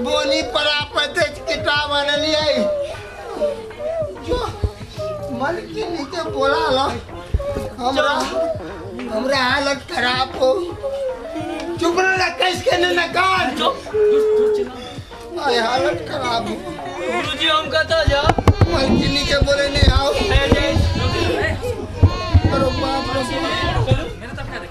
बोनी पर आपते किताब बनलिए जो मन के नीचे बोला लो हमरा हालत खराब हो चुप रह कैसे न कर आय हालत खराब हो गुरुजी हम कहता जा मन के नीचे बोले नहीं आओ अरे बाप रे मेरे तरफ क्या देख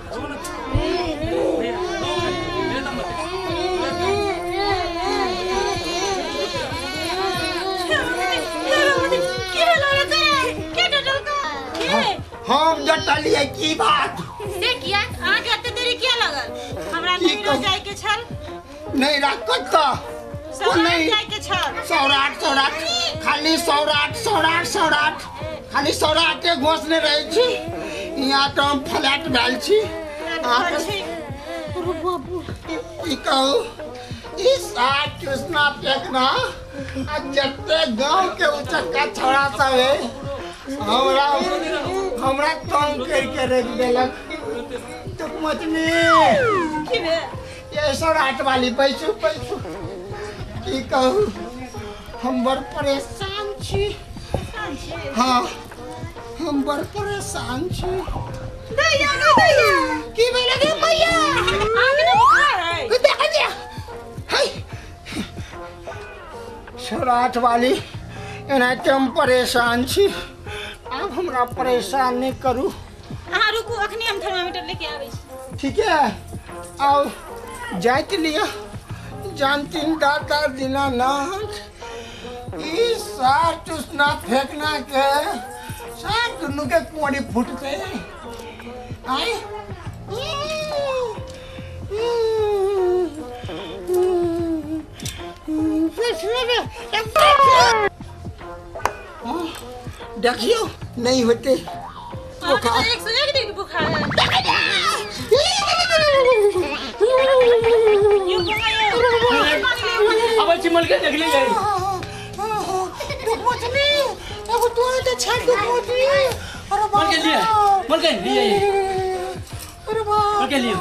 हम जटलिए की बात से किया आज आते देरी क्या लगल हमरा नहीं रह जाए के छल नहीं रखत तो सौराठ जाए के छल सौराठ खाली सौराठ खाली सौराठ के घोषणे रहे छी यहाँ तो हम फ्लैट भेल छी ई कहू इस आठ कृष्णा फेंकना आ जते गांव के उचक्का छोड़ा सब है हमरा तंग करके रख देलक तो मछली ये सौराठ वाली पैसू की कहू हम बड़ परेशान छी हाँ हम बड़ परेशान छी दैया की भेले गे मैया आगे न बुखार है देख दिया हाय सौराठ वाली एनाते हम परेशान छी अब हमरा परेशान नहीं करू हां रुकू अखनी हम थर्मामीटर लेके आबै छी ठीक है आओ जाइत लिया जानतीन दाता दीनानाथ इस सार चुसना फेंकना के सार दुनू के कुंवरी फूटते आए देखियो नहीं होते बुखार 101 डिग्री बुखार है ये अब चिमल के देख ले गई मछली अब तो तो छाड़ दो मोटी अरे मल के लिए अरे बाप मल के लिए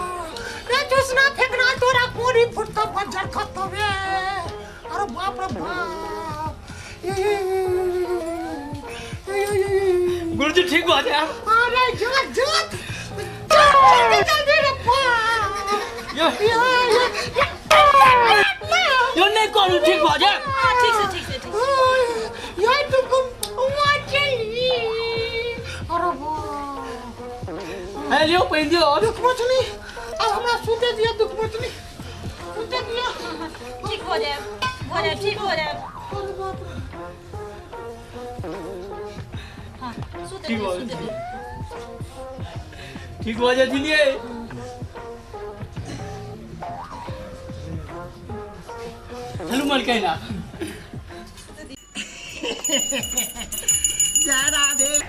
रे चुसना फेंकना तोरा पूरी फुटता बंजर खत्म है अरे बाप रे बाप गुरुजी ठीक हो जा अरे जट जल्दी रे यो नहीं करू ठीक हो जा ठीक से यार तुमको मछली अरे है लियो पेन दियो दुख मछली अब हमरा सूते दिया दुख मछली सूते दिया ठीक हो जाए ठीक हो जाए हां सूते ठीक हो दे ठीक हो जा दिलिए हेलो मल के ना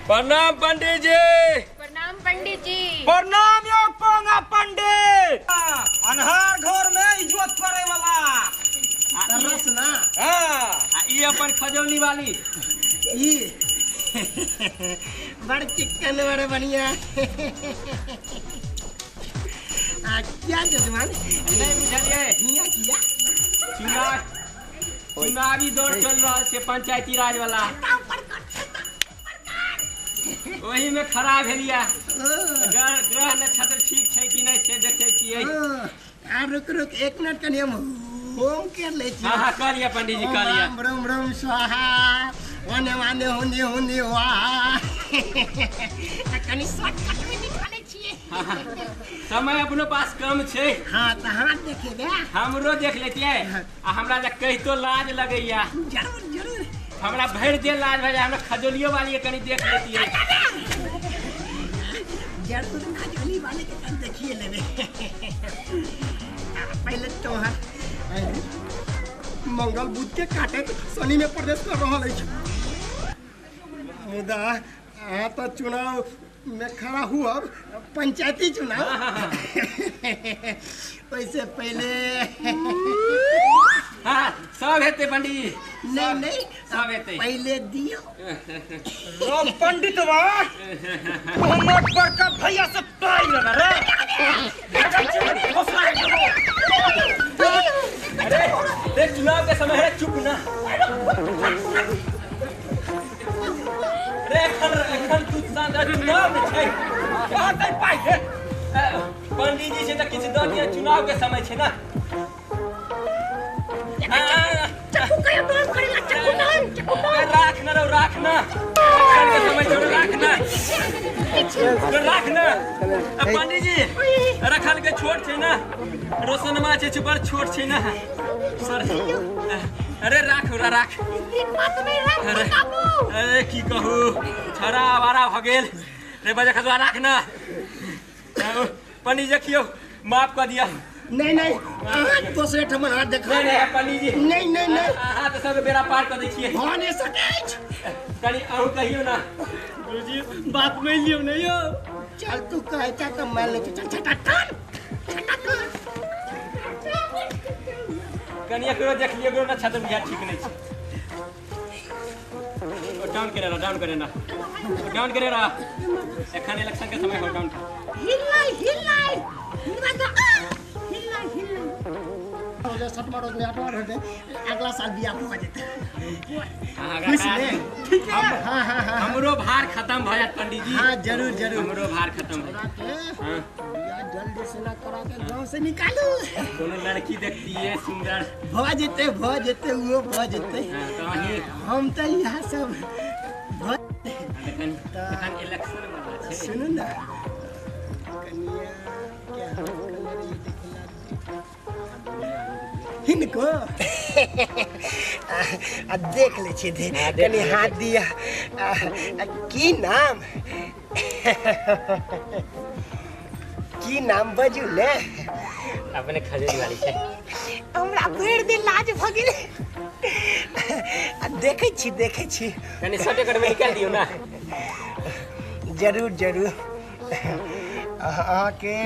प्रणाम पंडित जी प्रणाम यो पोंगा पंडित अनहार घर में इज्जत करे वाला तरस ना हां ये अपन खजौनी वाली ई बड़ चिकन बड़ बढ़िया क्या जजमान नहीं बुझलिए हिया किया चुनावी दौड़ चल रहा है पंचायती राज वाला वही में खराब भेलिया ग्रह नक्षत्र ठीक है कि नहीं से देखे छियै आप रुक एक मिनट का नियम होम कर ले छी हां कर लिया पंडित जी कर लिया ब्रह्म ब्रह्म स्वाहा वने वाने होनी वाह कनी शॉर्टकट में निकाले छिए समय अपने पास कम छे हां त हाथ देखे बे हमरो देख लेतिए आ हमरा जे कहि तो लाज लगैया जरूर हमरा भर दे लाज भजा हमरा खजोलियो वाली कनी देख लेतिए जरूर खजोली वाले के कन देखिए लेबे पहले तो मंगल बुध के काटे शनि में प्रवेश कर रहा है मुदा तो चुनाव में खड़ा हुआ पंचायती चुनाव वैसे पहले हाँ सब हेते पंडित जी नहीं सब हेते पहले दियो राम पंडित बा मोहम्मद बरकत भैया से पाई लगा रे अरे देख चुनाव के समय है चुप ना अरे एखन तू शांत चुनाव में छै कहां तक पाई है पंडित जी से तो किसी दो दिन चुनाव के समय छै ना चक्कू का बंद करेला चक्कू राख ना एखन के समय छोड़ राख ना पंडित जी रखल के छोट छै ना रोशनमा छै बड़ छोट छै ना सर अरे राख बात नहीं राख बाबू अरे की कहू छड़ा आवारा भ गेल रे बजे खजवा राख ना पंडित जी देखियो माफ कर दिया नहीं दूसरे ठमन हाथ देख नहीं पंडित जी नहीं हाथ सब बेड़ा पार कर दै छियै हो नहीं सके कनी अहू कहियो ना गुरुजी बात नहीं लियो नहीं यो चल तू कहे चा तो मैं ले चल छटकन कनी एकरो देख लियो ना छतन बिहार ठीक नहीं छै डाउन करे ना एखन इलेक्शन के समय हो डाउन हिलाई सटमा रोज में आठवां रहते अगला साल बियाह हो जेते ठीक है हमरो भार खत्म भ जात पंडित जी हां जरूर हमरो भार खत्म हां बियाह जल्दी से ना करा के गांव से निकालू कोनो लड़की देखती है सुंदर भ जेते वो भ जेते हम त यहां सब एखन इलेक्शन वाला छै सुनो ना कनिया क्या हिनको देख ले छी कनी हाथ दिया की नाम बजू ले अपने खजूरी वाली छै हमरा भर दिन लाज भ गेल देखे छी कनी सटे कट में निकाल दियो ना जरूर आके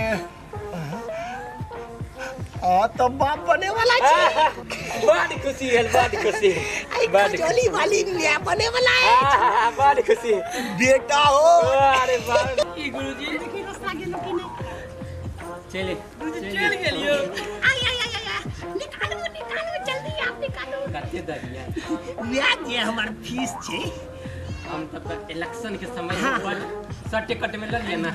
तो बाप बने वाला छै बड़ खुशी जोली वाली मिया बने वाला है बड़ खुशी बेटा हो अरे वाह की गुरुजी देखी रास्ता गेलो कि नहीं चल आय गेलियो निकालो जल्दी आप निकालो कते दरिया मिया जे हमर फीस छै हम तब तक इलेक्शन के समय पर सटे कट में लग ना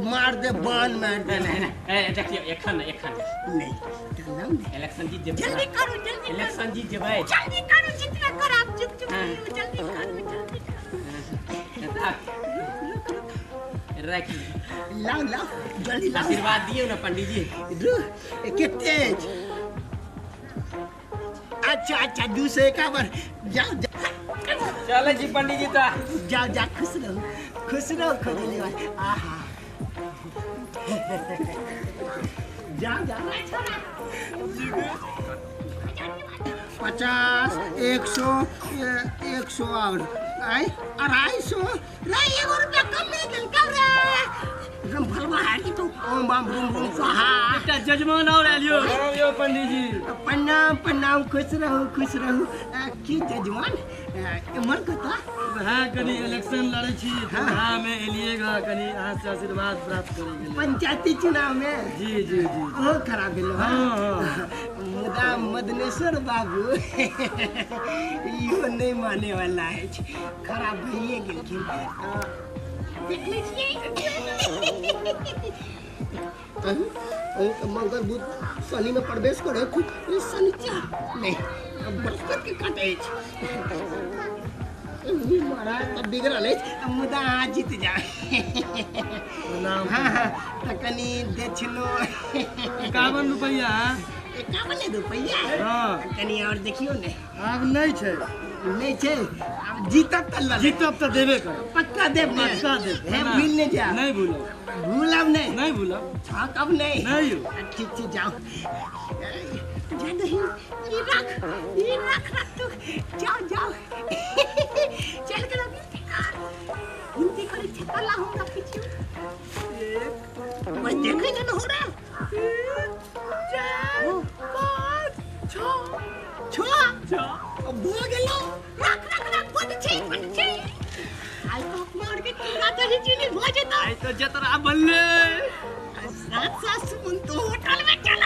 मार दे बान मार दे नहीं देखियो एखन नहीं इलेक्शन जीत जेबै जल्दी करो इलेक्शन जीत जेबै जल्दी करो जितना कर आप चुप जल्दी करो रख लाओ जल्दी लाओ आशीर्वाद दियो ना पंडित जी कितने अच्छा दूसरे का बार जाओ चलो जी पंडित जी ता जाओ खुश रहो खोजली आहा जाओ 50 100 और 250 नहीं 1 रुपया कम नहीं दिल कर रे एकदम भलवा है कि तो ओम बम बम बम स्वाहा बेटा जजमान और आलियो यो पंडित जी प्रणाम खुश रहो की जजमान इमर कता हां कनी इलेक्शन लड़े छी हां में एलिएगा कनी अहाँ से आशीर्वाद प्राप्त करेंगे पंचायती चुनाव में जी ओ खराब भेल मुदा मदनेश्वर बाबू इहो नहीं माने वाला है खराब भइए गेलखिन देख लीजिए मंगल बुध शनि में प्रवेश करे शनिचर नहीं बृहस्पति के काटे महाराज तब बिगड़ल मुदा अहाँ जीत जाए हाँ तो कनी दक्षिणो 51 रुपया 51 रुपया कनी और देखियो ने अब नहीं छे अब जीतब तो देबे कर पक्का देब भूल नहीं जा नहीं भूलब नहीं भूलब हाँ कब नहीं ठीक जाओ ये रख तू जाओ चल के लोग हिंदी करे छतला हमरा पीछे मैं देखे न हो रहा 4 5 6 अब हो गेलो रख पद छे आई तो मार के चूड़ा दही चीनी भोज तो आई तो जतरा बल्ले साथ साथ सुन तो होटल में चला